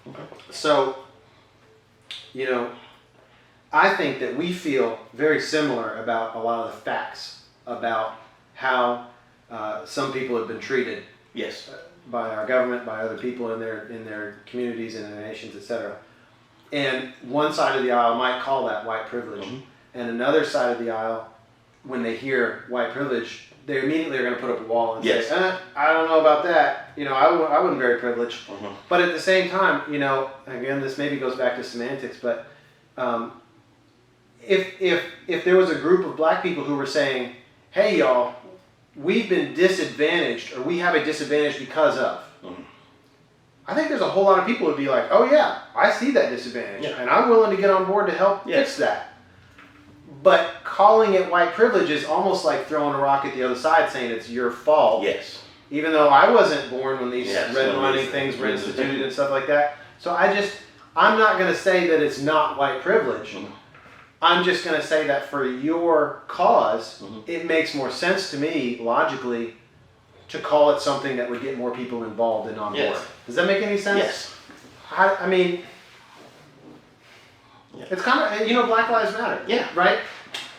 Okay. So, I think that we feel very similar about a lot of the facts about how some people have been treated. Yes. By our government, by other people in their communities, in their nations, etc. And one side of the aisle might call that white privilege, and another side of the aisle, when they hear white privilege, they immediately are going to put up a wall and say, I don't know about that. I wasn't very privileged. But at the same time, again, this maybe goes back to semantics, but if there was a group of black people who were saying, hey, y'all, we've been disadvantaged, or we have a disadvantage because of, I think there's a whole lot of people who'd be like, oh yeah, I see that disadvantage, and I'm willing to get on board to help fix that. But calling it white privilege is almost like throwing a rock at the other side, saying it's your fault. Yes. Even though I wasn't born when these redlining things were instituted and stuff like that. So I'm not going to say that it's not white privilege. I'm just going to say that for your cause, it makes more sense to me, logically, to call it something that would get more people involved and on board. Does that make any sense? Yes. I mean, it's kind of, Black Lives Matter. Yeah. Right?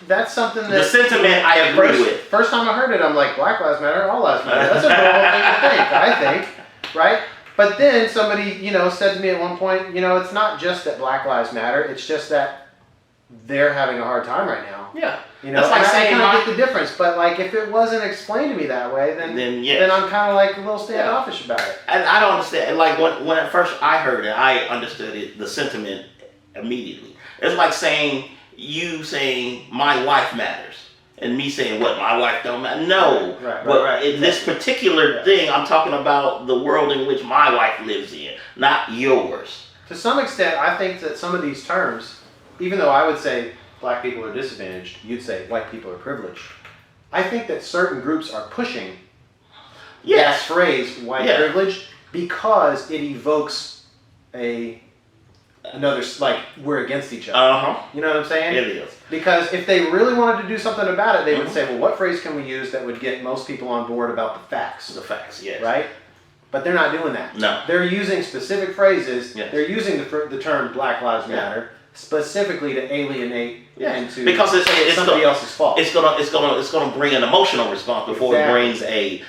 That's something that... The sentiment I agree with. First time I heard it, I'm like, Black Lives Matter, all lives matter. That's a normal thing to think, I think. Right? But then somebody, said to me at one point, it's not just that Black Lives Matter, it's just that they're having a hard time right now. Yeah. That's like saying I kind of get the difference, but like if it wasn't explained to me that way, then I'm kind of like a little standoffish about it. And I don't understand. Like when at first I heard it, I understood it, the sentiment immediately. It's like saying my wife matters, and me saying what, my wife don't matter. No, right. In this particular thing, I'm talking about the world in which my wife lives in, not yours. To some extent, I think that some of these terms, even though I would say black people are disadvantaged, you'd say white people are privileged. I think that certain groups are pushing that phrase, white privilege, because it evokes another, like, we're against each other. You know what I'm saying? It is. Because if they really wanted to do something about it, they would say, well, what phrase can we use that would get most people on board about the facts? The facts, yes. Right? But they're not doing that. No. They're using specific phrases. Yes. They're using the term Black Lives Matter specifically to alienate and to because it's somebody else's fault. It's gonna bring an emotional response before it brings a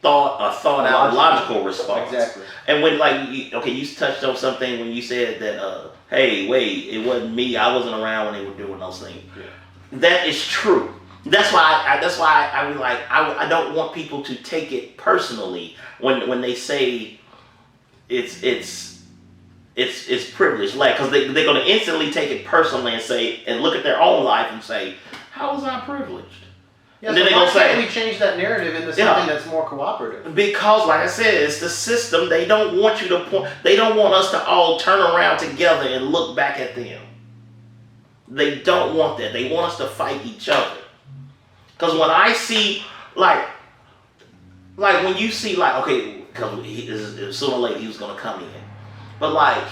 thought out logical response. Exactly. And when you touched on something when you said that hey, wait, it wasn't me, I wasn't around when they were doing those things. That is true. That's why I was like, I don't want people to take it personally when they say it's privilege, like, because they're going to instantly take it personally and look at their own life and say, how was I privileged? Yeah, and then they're going to say, we change that narrative into something that's more cooperative. Because, like I said, it's the system. They don't want you to point. They don't want us to all turn around together and look back at them. They don't want that. They want us to fight each other. Because when I see, like when you see, okay, because sooner or later he was going to come in. But,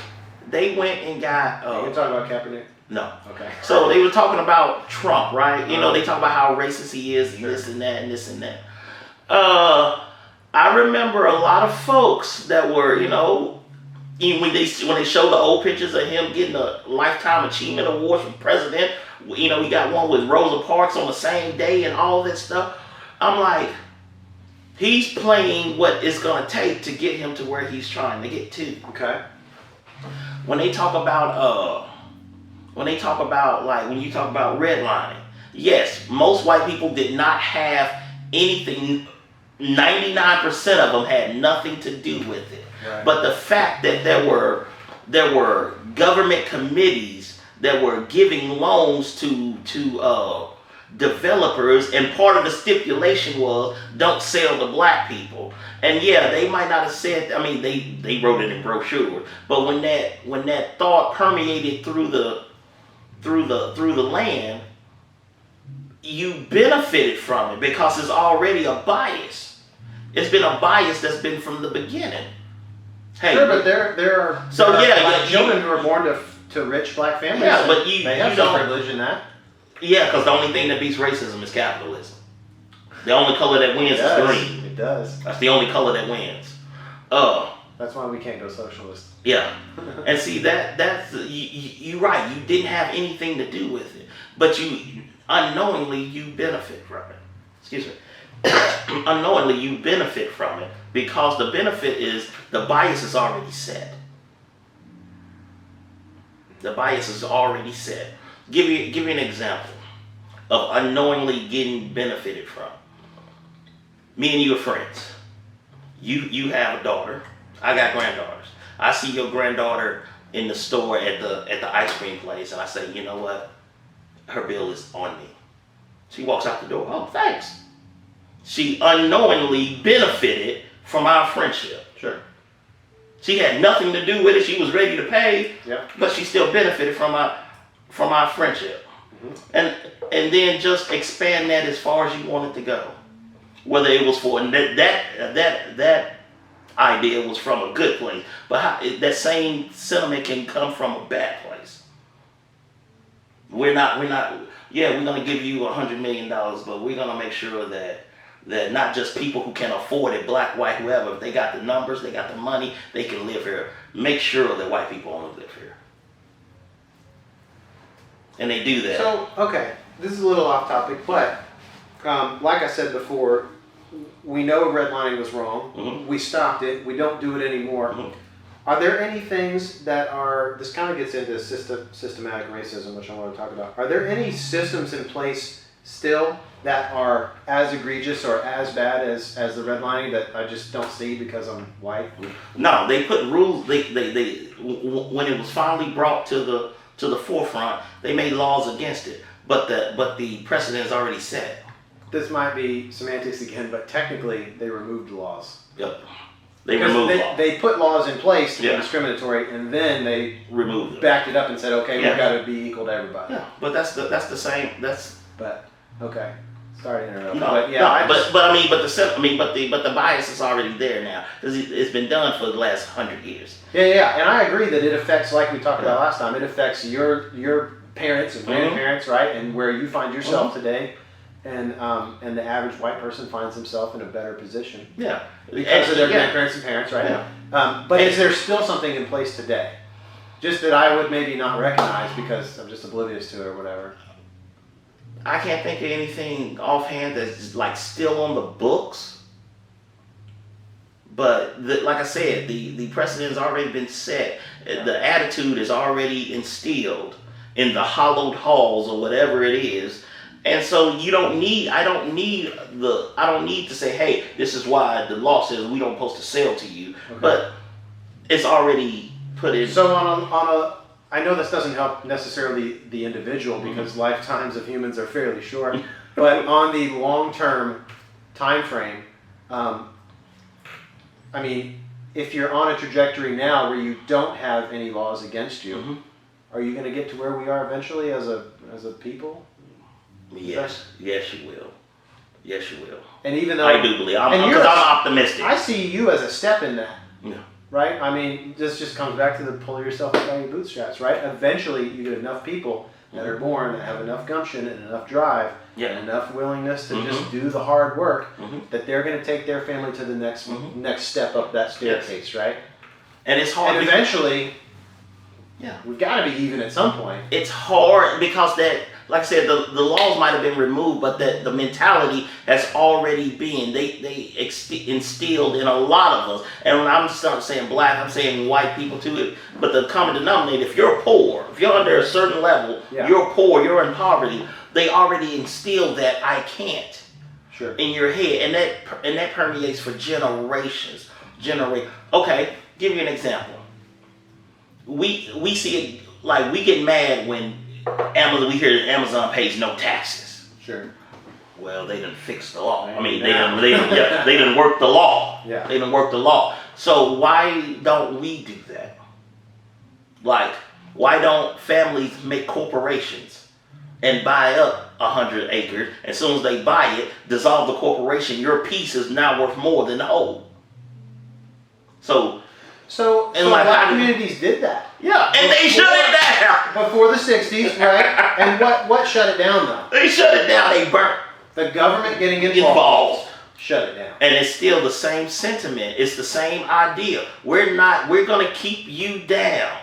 they went and got... You're talking about Kaepernick? No. Okay. So they were talking about Trump, right? They talk about how racist he is and this and that and this and that. I remember a lot of folks that were, even when they show the old pictures of him getting a Lifetime Achievement Award from president, we got one with Rosa Parks on the same day and all that stuff. I'm like, he's playing what it's going to take to get him to where he's trying to get to. Okay. When you talk about redlining, yes, most white people did not have anything. 99% of them had nothing to do with it. Right. But the fact that there were government committees that were giving loans to developers, and part of the stipulation was don't sell to black people. And they might not have said, they wrote it in brochures, but when that thought permeated through the land, you benefited from it because it's already a bias. It's been a bias that's been from the beginning. Hey, sure, but there are children who are born to rich black families. Yeah, but they have some privilege in that. Yeah, because the only thing that beats racism is capitalism. The only color that wins is green. It does. That's the only color that wins. That's why we can't go socialist. Yeah. And see, that's you're right. You didn't have anything to do with it, but you unknowingly you benefit from it. Excuse me. Unknowingly you benefit from it because the benefit is the bias is already set. The bias is already set. Give you an example of unknowingly getting benefited from. Me and you are friends. You have a daughter. I got granddaughters. I see your granddaughter in the store at the ice cream place, and I say, you know what? Her bill is on me. She walks out the door. Oh, thanks. She unknowingly benefited from our friendship. Sure. She had nothing to do with it. She was ready to pay, Yep. but she still benefited from our friendship. And then just expand that as far as you want it to go. Whether it was for that idea was from a good place, but that same sentiment can come from a bad place. We're gonna give you $100 million, but we're gonna make sure that not just people who can afford it, black, white, whoever, if they got the numbers, they got the money, they can live here. Make sure that white people only live here. And they do that. So, okay, this is a little off topic, but like I said before, we know redlining was wrong. Mm-hmm. We stopped it. We don't do it anymore. Mm-hmm. Are there any things that are, this kind of gets into systematic racism, which I want to talk about. Are there any systems in place still that are as egregious or as bad as the redlining that I just don't see because I'm white? No, they put rules. They when it was finally brought to the forefront, they made laws against it. But the precedent is already set. This might be semantics again, but technically they removed laws. Yep. They Because removed laws. they put laws in place to Yeah. be discriminatory, and then they Removed them. backed it up and said, "Okay, Yeah. we've got to be equal to everybody." Yeah, but that's the same. That's But okay, sorry to interrupt. no, but yeah, no, but the bias is already there now because it's been done for the last 100 years. yeah, and I agree that it affects, like we talked about last time, it affects your parents and grandparents, right, and where you find yourself today, and the average white person finds himself in a better position Yeah, because of their yeah. grandparents and parents, right? Yeah. But is there still something in place today, just that I would maybe not recognize because I'm just oblivious to it or whatever? I can't think of anything offhand that's like still on the books. But like I said, the precedent has already been set. The attitude is already instilled in the hollowed halls or whatever it is. And so I don't need to say, hey, this is why the law says we don't supposed to sell to you. Okay. But it's already put in. So on a I know this doesn't help necessarily the individual because lifetimes of humans are fairly short, but on the long-term time frame, I mean, if you're on a trajectory now where you don't have any laws against you, are you going to get to where we are eventually as a people? Yes, you will. Yes, you will. And even though I do believe, because I'm optimistic. I see you as a step in that. Yeah. Right? I mean, this just comes back to the pull yourself up by your bootstraps, right? Eventually, you get enough people that are born that have enough gumption and enough drive and enough willingness to just do the hard work that they're going to take their family to the next step up that staircase, right? And it's hard. And eventually, yeah, we've got to be even at some point. It's hard because that, like I said, the laws might have been removed, but that the mentality has already been instilled in a lot of us. And when I'm starting saying black, I'm saying white people too. But the common denominator, if you're poor, if you're under a certain level, you're poor, you're in poverty. They already instilled that I can't in your head, and that permeates for generations. Okay, give you an example. We see it like we get mad when Amazon. We hear Amazon pays no taxes. Sure. Well, they didn't fix the law. I mean, they didn't work the law. Yeah. They didn't work the law. So why don't we do that? Like, why don't families make corporations and buy up 100 acres? As soon as they buy it, dissolve the corporation. Your piece is now worth more than the whole. So black communities did that. Yeah, and they shut it down. Before the 60s, right? And what shut it down, though? They shut it down. They burnt. The government getting involved. shut it down. And it's still the same sentiment. It's the same idea. We're going to keep you down.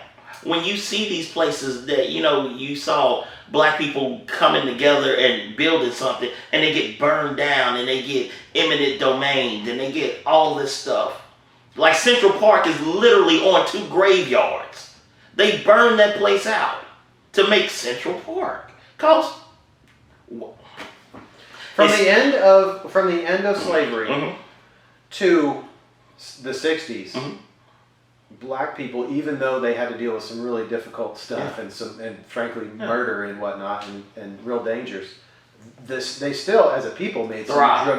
When you see these places that, you saw black people coming together and building something, and they get burned down, and they get eminent domain, and they get all this stuff. Like Central Park is literally on 2 graveyards. They burned that place out to make Central Park. From the end of slavery mm-hmm. to the 60s, mm-hmm. black people, even though they had to deal with some really difficult stuff and frankly murder and whatnot and real dangers, they still as a people made some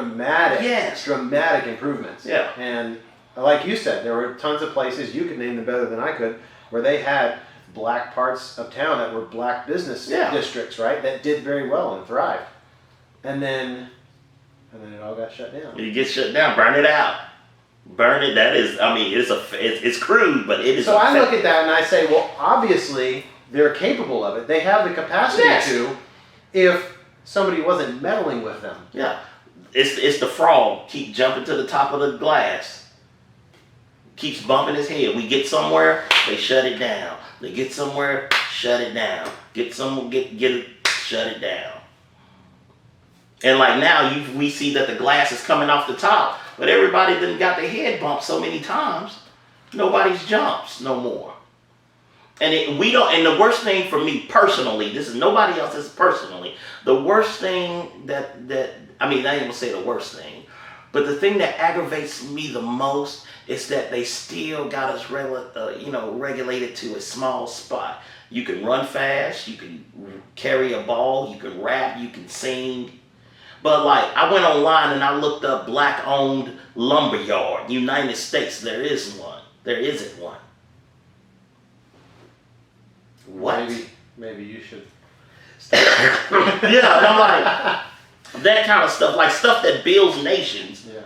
dramatic improvements. Yeah. And like you said, there were tons of places, you could name them better than I could, where they had black parts of town that were black business districts, right? That did very well and thrived. And then it all got shut down. It gets shut down. Burn it out. Burn it. That is, it's crude, but it is. So I look at that and I say, well, obviously they're capable of it. They have the capacity to, if somebody wasn't meddling with them. Yeah, it's the frog keep jumping to the top of the glass. Keeps bumping his head. We get somewhere, they shut it down. They get somewhere, shut it down. Get it, shut it down. And like now, we see that the glass is coming off the top, but everybody done got their head bumped so many times, nobody's jumps no more. And and the worst thing for me personally, this is nobody else's personally, the worst thing I ain't gonna say the worst thing, but the thing that aggravates me the most is that they still got us regulated to a small spot. You can run fast, you can carry a ball, you can rap, you can sing. But like, I went online and I looked up black-owned lumberyard, United States. There isn't one. There isn't one. What? Maybe you should. Yeah, and I'm like, that kind of stuff, like stuff that builds nations. Yeah.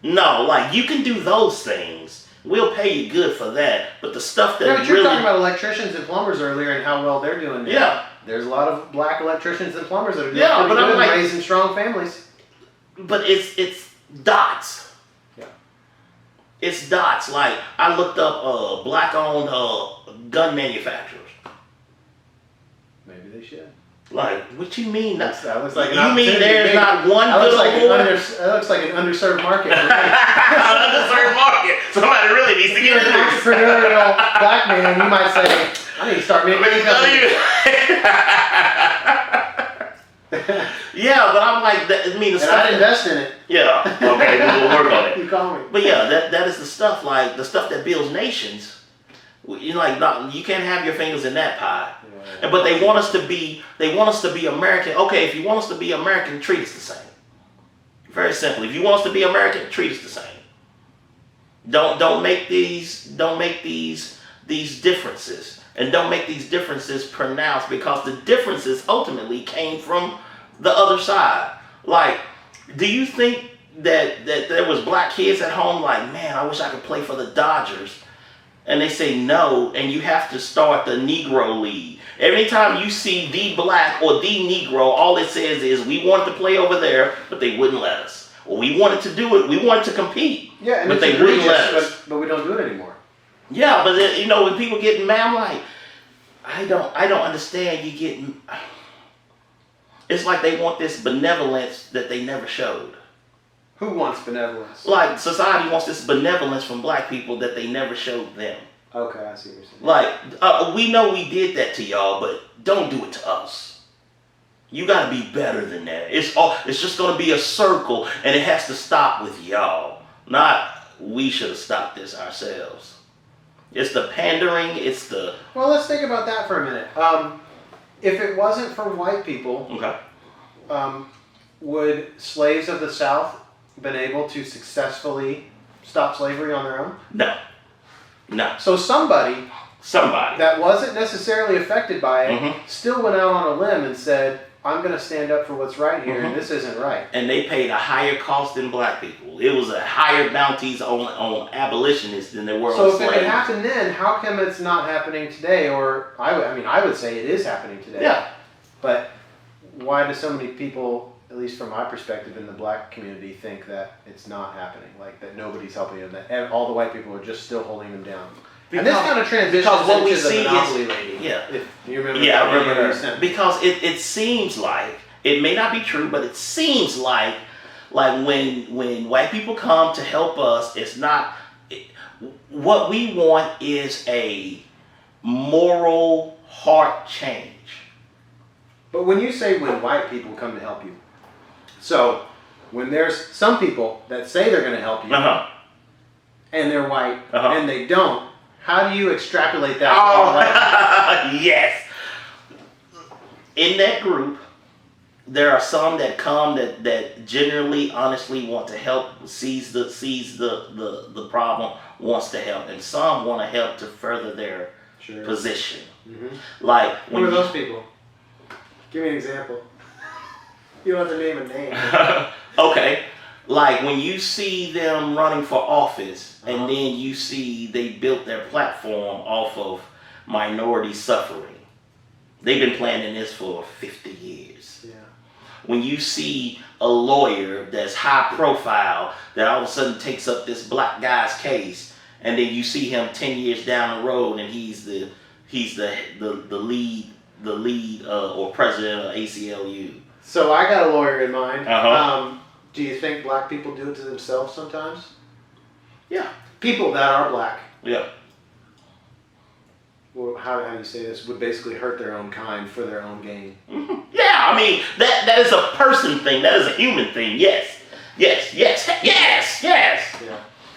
No, like you can do those things. We'll pay you good for that. But the stuff that but you're talking about electricians and plumbers earlier and how well they're doing now. Yeah. There's a lot of black electricians and plumbers that are doing but good I'm like, raising strong families. But it's dots. Yeah. It's dots. Like I looked up black-owned gun manufacturers. Maybe they should. Like, what you mean? That looks like you mean there's not one good that looks like an underserved market. An underserved market. Somebody really needs to get into an entrepreneurial black man, you might say, I need to start making a company. Yeah, but I'm like, the stuff. I'd invest in it. Yeah. Okay, we'll work on it. You call me. But yeah, that is the stuff, like the stuff that builds nations. You can't have your fingers in that pie. Yeah. But they want us to be American. Okay, if you want us to be American, treat us the same. Very simple. If you want us to be American, treat us the same. Don't make these differences, and don't make these differences pronounced, because the differences ultimately came from the other side. Like, do you think that there was black kids at home like, man, I wish I could play for the Dodgers? And they say no, and you have to start the Negro League. Every time you see the black or the Negro, all it says is, we wanted to play over there, but they wouldn't let us. Or we wanted to do it, we wanted to compete, but they wouldn't let us. But we don't do it anymore. Yeah, but when people get mad, I'm like, I don't understand. It's like they want this benevolence that they never showed. Who wants benevolence? Like, society wants this benevolence from black people that they never showed them. Okay, I see what you're saying. Like, we know we did that to y'all, but don't do it to us. You gotta be better than that. It's just gonna be a circle, and it has to stop with y'all. Not, we should have stopped this ourselves. It's the pandering, it's the... Well, let's think about that for a minute. If it wasn't for white people, okay, would slaves of the South been able to successfully stop slavery on their own? No. So somebody that wasn't necessarily affected by it still went out on a limb and said, I'm going to stand up for what's right here, and this isn't right. And they paid a higher cost than black people. It was a higher bounties on abolitionists than there were on slaves. So if it happened then, how come it's not happening today? Or I would say it is happening today. Yeah. But why do so many people at least from my perspective in the black community, think that it's not happening, like that nobody's helping them, that all the white people are just still holding them down. And this kind of transitions because what into we the see Monopoly is, lady. yeah. If you remember. Yeah, I that remember lady you her. sent me. Because it seems like, it may not be true, but it seems like when white people come to help us, it's not, what we want is a moral heart change. But when you say when white people come to help you, so when there's some people that say they're going to help you Uh-huh. and they're white Uh-huh. and they don't, how do you extrapolate that? To all white people? Yes. In that group, there are some that come that generally, honestly want to help, sees the problem, wants to help, and some want to help to further their Sure. position. Mm-hmm. Like Who are those people? Give me an example. You don't have to name a name. Okay, like when you see them running for office, Uh-huh. and then you see they built their platform off of minority suffering. They've been planning this for 50 years. Yeah. When you see a lawyer that's high profile that all of a sudden takes up this black guy's case, and then you see him 10 years down the road and he's the lead or president of ACLU. So I got a lawyer in mind. Uh-huh. Do you think black people do it to themselves sometimes? Yeah. People that are black, Yeah. well, how do you say this, would basically hurt their own kind for their own gain. Mhm. Yeah, I mean, that is a person thing. That is a human thing. Yes. Yes. Yes. Yes. Yes. Yeah.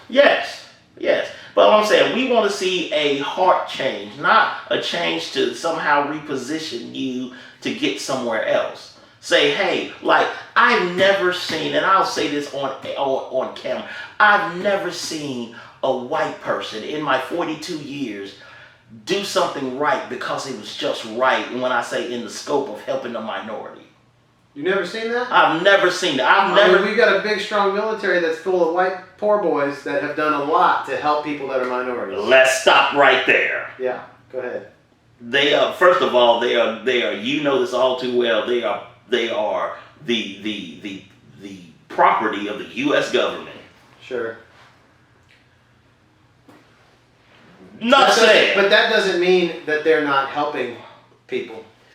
Yes. Yes. But what I'm saying, we want to see a heart change, not a change to somehow reposition you to get somewhere else. Say, hey, like, I've never seen, and I'll say this on camera, I've never seen a white person in my 42 years do something right because it was just right. And when I say in the scope of helping a minority, You never seen that? I've never seen that. I mean, we've got a big, strong military that's full of white poor boys that have done a lot to help people that are minorities. Let's stop right there. Yeah, go ahead. They are, first of all, they are. You know this all too well. They are the property of the U.S. government. Sure. Not saying. But that doesn't mean that they're not helping people.